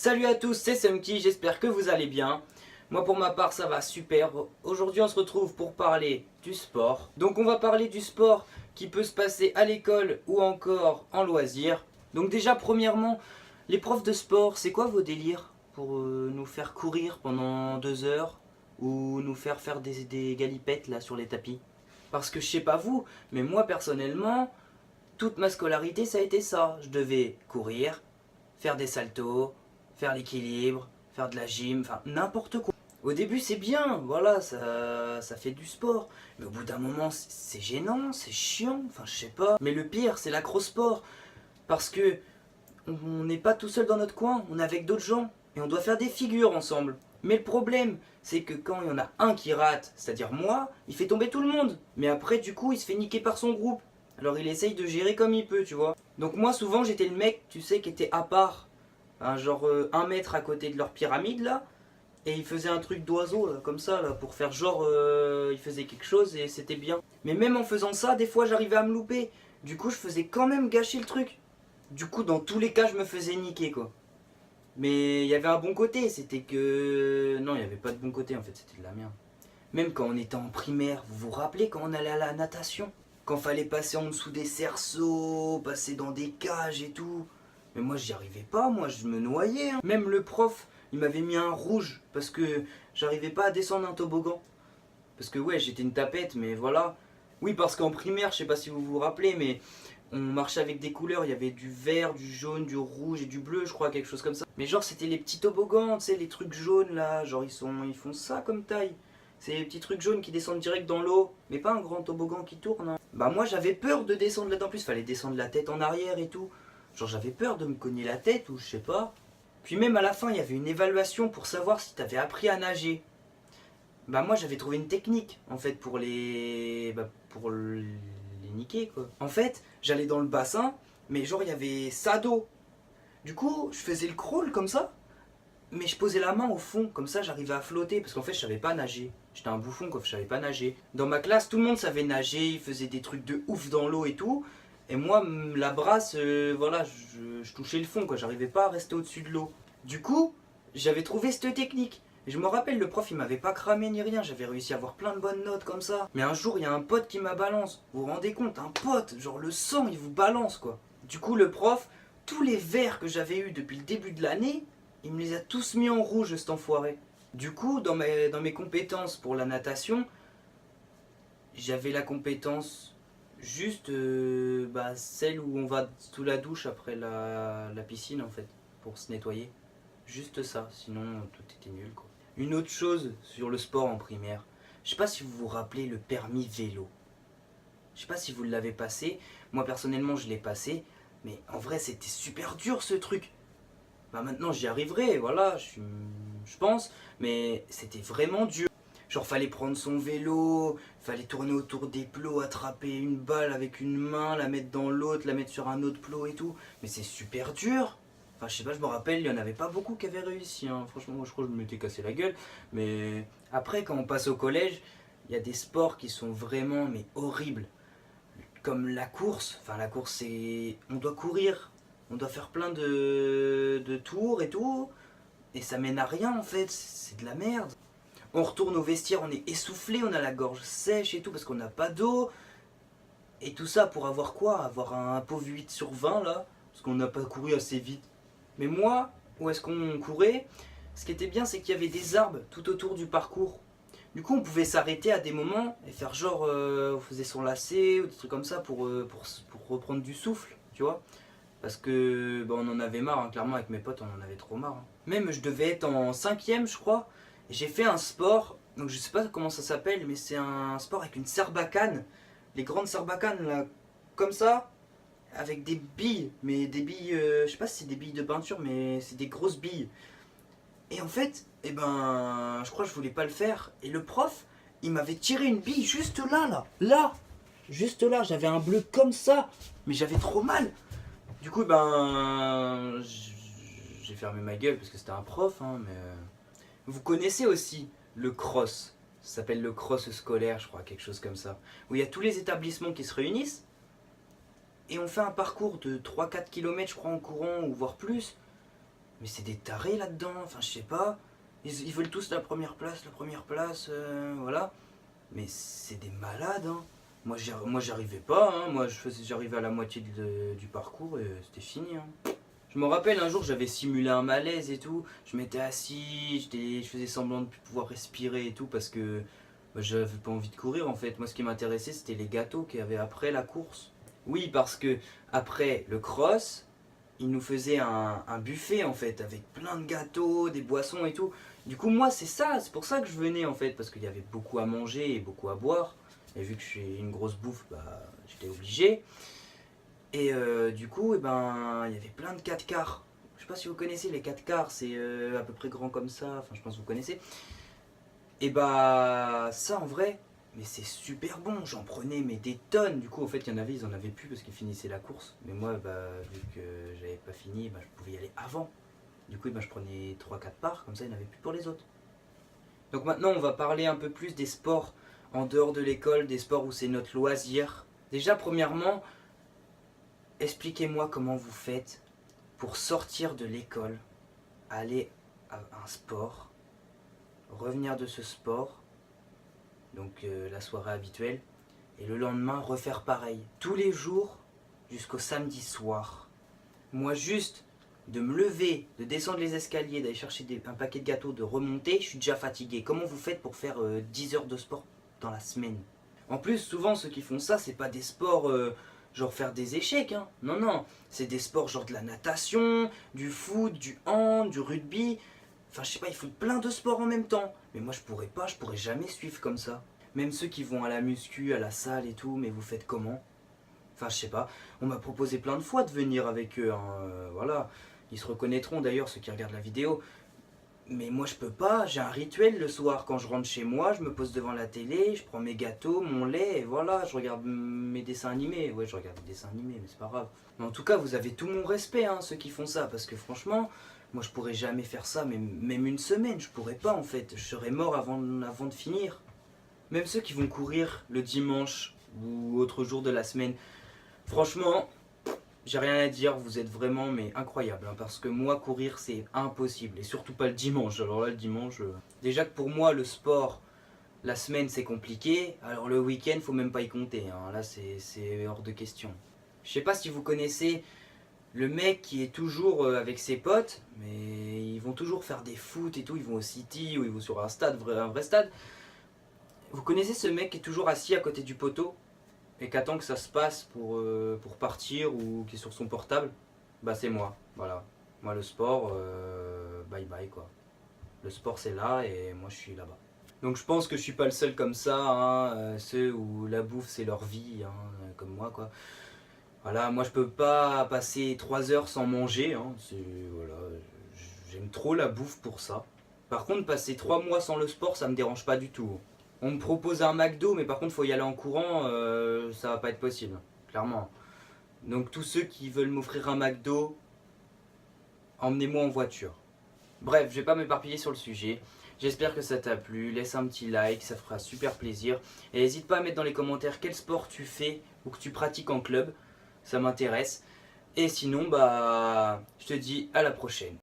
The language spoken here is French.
Salut à tous, c'est Semki, j'espère que vous allez bien. Moi pour ma part ça va super. Aujourd'hui on se retrouve pour parler du sport. Donc on va parler du sport qui peut se passer à l'école ou encore en loisir. Donc déjà premièrement, les profs de sport, c'est quoi vos délires pour nous faire courir pendant 2 heures ou nous faire faire des galipettes là sur les tapis? Parce que je sais pas vous, mais moi personnellement, toute ma scolarité ça a été ça. Je devais courir, faire des saltos, faire l'équilibre, faire de la gym, enfin n'importe quoi. Au début c'est bien, voilà, ça fait du sport. Mais au bout d'un moment c'est gênant, c'est chiant, enfin je sais pas. Mais le pire c'est l'acrosport. Parce que on n'est pas tout seul dans notre coin, on est avec d'autres gens. Et on doit faire des figures ensemble. Mais le problème, c'est que quand il y en a un qui rate, c'est-à-dire moi, il fait tomber tout le monde. Mais après, du coup, il se fait niquer par son groupe. Alors il essaye de gérer comme il peut, tu vois. Donc moi, souvent, j'étais le mec, tu sais, qui était à part. Hein, genre 1 mètre à côté de leur pyramide, là. Et il faisait un truc d'oiseau, là, comme ça, là, pour faire genre, il faisait quelque chose et c'était bien. Mais même en faisant ça, des fois, j'arrivais à me louper. Du coup, je faisais quand même gâcher le truc. Du coup, dans tous les cas, je me faisais niquer, quoi. Mais il y avait un bon côté, c'était que... Non, il n'y avait pas de bon côté, en fait, c'était de la merde. Même quand on était en primaire, vous vous rappelez quand on allait à la natation? Quand fallait passer en dessous des cerceaux, passer dans des cages et tout. Mais moi, j'y arrivais pas, moi, je me noyais. Hein. Même le prof, il m'avait mis un rouge parce que j'arrivais pas à descendre un toboggan. Parce que ouais, j'étais une tapette, mais voilà. Oui, parce qu'en primaire, je sais pas si vous vous rappelez, mais on marchait avec des couleurs. Il y avait du vert, du jaune, du rouge et du bleu, je crois, quelque chose comme ça. Mais genre, c'était les petits toboggans, tu sais, les trucs jaunes là. Genre, ils font ça comme taille. C'est les petits trucs jaunes qui descendent direct dans l'eau. Mais pas un grand toboggan qui tourne. Hein. Bah, moi, j'avais peur de descendre là-dedans. En plus, fallait descendre la tête en arrière et tout. Genre, j'avais peur de me cogner la tête ou je sais pas. Puis même à la fin, il y avait une évaluation pour savoir si t'avais appris à nager. Bah moi j'avais trouvé une technique en fait pour les les niquer quoi. En fait, j'allais dans le bassin, mais genre il y avait ça d'eau. Du coup, je faisais le crawl comme ça, mais je posais la main au fond, comme ça j'arrivais à flotter parce qu'en fait je savais pas nager. J'étais un bouffon quoi, je savais pas nager. Dans ma classe, tout le monde savait nager, ils faisaient des trucs de ouf dans l'eau et tout. Et moi, la brasse, voilà, je touchais le fond quoi, j'arrivais pas à rester au-dessus de l'eau. Du coup, j'avais trouvé cette technique. Et je me rappelle, le prof il m'avait pas cramé ni rien, j'avais réussi à avoir plein de bonnes notes comme ça. Mais un jour, il y a un pote qui m'a balance. Vous vous rendez compte, un pote, genre le sang, il vous balance quoi. Du coup, le prof, tous les verres que j'avais eu depuis le début de l'année, il me les a tous mis en rouge, cet enfoiré. Du coup, dans mes compétences pour la natation, j'avais la compétence juste celle où on va sous la douche après la piscine en fait, pour se nettoyer. Juste ça, sinon tout était nul quoi. Une autre chose sur le sport en primaire, je sais pas si vous vous rappelez le permis vélo. Je sais pas si vous l'avez passé, moi personnellement je l'ai passé, mais en vrai c'était super dur ce truc. Bah maintenant j'y arriverai, voilà, je pense, mais c'était vraiment dur. Genre fallait prendre son vélo, fallait tourner autour des plots, attraper une balle avec une main, la mettre dans l'autre, la mettre sur un autre plot et tout. Mais c'est super dur. Enfin je sais pas, je me rappelle, il y en avait pas beaucoup qui avaient réussi. Hein. Franchement moi je crois que je me m'étais cassé la gueule. Mais après quand on passe au collège, il y a des sports qui sont vraiment mais horribles. Comme la course, enfin la course c'est... On doit courir, on doit faire plein de tours et tout. Et ça mène à rien en fait, c'est de la merde. On retourne au vestiaire, on est essoufflé, on a la gorge sèche et tout parce qu'on n'a pas d'eau. Et tout ça pour avoir quoi? Avoir un pauvre 8 sur 20 là, parce qu'on n'a pas couru assez vite. Mais moi, où est-ce qu'on courait? Ce qui était bien, c'est qu'il y avait des arbres tout autour du parcours. Du coup, on pouvait s'arrêter à des moments et faire genre, on faisait son lacet ou des trucs comme ça pour reprendre du souffle, tu vois. Parce que on en avait marre, hein, clairement avec mes potes on en avait trop marre. Hein. Même je devais être en cinquième je crois, et j'ai fait un sport, donc je sais pas comment ça s'appelle, mais c'est un sport avec une sarbacane, les grandes sarbacanes là, comme ça, avec des billes, mais des billes, je sais pas si c'est des billes de peinture, mais c'est des grosses billes. Et en fait, je crois que je voulais pas le faire, et le prof, il m'avait tiré une bille juste là, juste là, j'avais un bleu comme ça, mais j'avais trop mal. Du coup, j'ai fermé ma gueule parce que c'était un prof, hein, mais... Vous connaissez aussi le cross, ça s'appelle le cross scolaire, je crois, quelque chose comme ça, où il y a tous les établissements qui se réunissent, et on fait un parcours de 3-4 km, je crois, en courant, ou voire plus, Mais c'est des tarés là-dedans, enfin je sais pas. Ils veulent tous la première place, voilà. Mais c'est des malades, hein. Moi j'arrivais pas, hein. Moi j'arrivais à la moitié du parcours et c'était fini, hein. Je me rappelle un jour j'avais simulé un malaise et tout. Je m'étais assis, je faisais semblant de plus pouvoir respirer et tout parce que j'avais pas envie de courir en fait. Moi ce qui m'intéressait c'était les gâteaux qu'il y avait après la course. Oui, parce que après le cross, ils nous faisaient un buffet en fait avec plein de gâteaux, des boissons et tout. Du coup moi c'est pour ça que je venais en fait parce qu'il y avait beaucoup à manger et beaucoup à boire. Et vu que je suis une grosse bouffe, bah j'étais obligé. Et du coup, eh ben, il y avait plein de 4 quarts. Je sais pas si vous connaissez les 4 quarts, c'est à peu près grand comme ça, enfin je pense que vous connaissez. Et bah ça en vrai, mais c'est super bon, j'en prenais mais des tonnes. Du coup, au fait, il y en avait, ils en avaient plus parce qu'ils finissaient la course. Mais moi, bah, vu que j'avais pas fini, bah, je pouvais y aller avant. Du coup, bah, je prenais 3-4 parts, comme ça, il n'y en avait plus pour les autres. Donc maintenant, on va parler un peu plus des sports en dehors de l'école, des sports où c'est notre loisir. Déjà, premièrement, expliquez-moi comment vous faites pour sortir de l'école, aller à un sport, revenir de ce sport, donc la soirée habituelle, et le lendemain refaire pareil, tous les jours jusqu'au samedi soir. Moi juste de me lever, de descendre les escaliers, d'aller chercher un paquet de gâteaux, de remonter, je suis déjà fatigué. Comment vous faites pour faire 10 heures de sport dans la semaine? En plus, souvent ceux qui font ça, c'est pas des sports genre faire des échecs, hein. Non, non, c'est des sports genre de la natation, du foot, du hand, du rugby. Enfin, je sais pas, ils font plein de sports en même temps. Mais moi, je pourrais jamais suivre comme ça. Même ceux qui vont à la muscu, à la salle et tout, mais vous faites comment? Enfin, je sais pas. On m'a proposé plein de fois de venir avec eux, hein, voilà. Ils se reconnaîtront d'ailleurs, ceux qui regardent la vidéo. Mais moi je peux pas, j'ai un rituel le soir. Quand je rentre chez moi, je me pose devant la télé, je prends mes gâteaux, mon lait, et voilà, je regarde mes dessins animés. Ouais, je regarde des dessins animés, mais c'est pas grave. Mais en tout cas, vous avez tout mon respect, hein, ceux qui font ça, parce que franchement, moi je pourrais jamais faire ça, même une semaine, je pourrais pas en fait. Je serais mort avant de finir. Même ceux qui vont courir le dimanche ou autre jour de la semaine, franchement, j'ai rien à dire, vous êtes vraiment mais incroyable, hein, parce que moi courir c'est impossible, et surtout pas le dimanche. Alors là le dimanche, déjà que pour moi le sport, la semaine c'est compliqué, alors le week-end faut même pas y compter, hein. Là c'est hors de question. Je sais pas si vous connaissez le mec qui est toujours avec ses potes, mais ils vont toujours faire des foot et tout, ils vont au City ou ils vont sur un stade, un vrai stade. Vous connaissez ce mec qui est toujours assis à côté du poteau et qui attend que ça se passe pour partir ou qui est sur son portable? Bah c'est moi, voilà. Moi le sport, bye bye quoi. Le sport c'est là et moi je suis là-bas. Donc je pense que je suis pas le seul comme ça, hein, ceux où la bouffe c'est leur vie, hein, comme moi quoi. Voilà, moi je peux pas passer 3 heures sans manger, hein, voilà, j'aime trop la bouffe pour ça. Par contre passer 3 mois sans le sport ça me dérange pas du tout. On me propose un McDo, mais par contre, faut y aller en courant, ça va pas être possible, clairement. Donc, tous ceux qui veulent m'offrir un McDo, emmenez-moi en voiture. Bref, je vais pas m'éparpiller sur le sujet. J'espère que ça t'a plu. Laisse un petit like, ça fera super plaisir. Et n'hésite pas à mettre dans les commentaires quel sport tu fais ou que tu pratiques en club. Ça m'intéresse. Et sinon, bah, je te dis à la prochaine.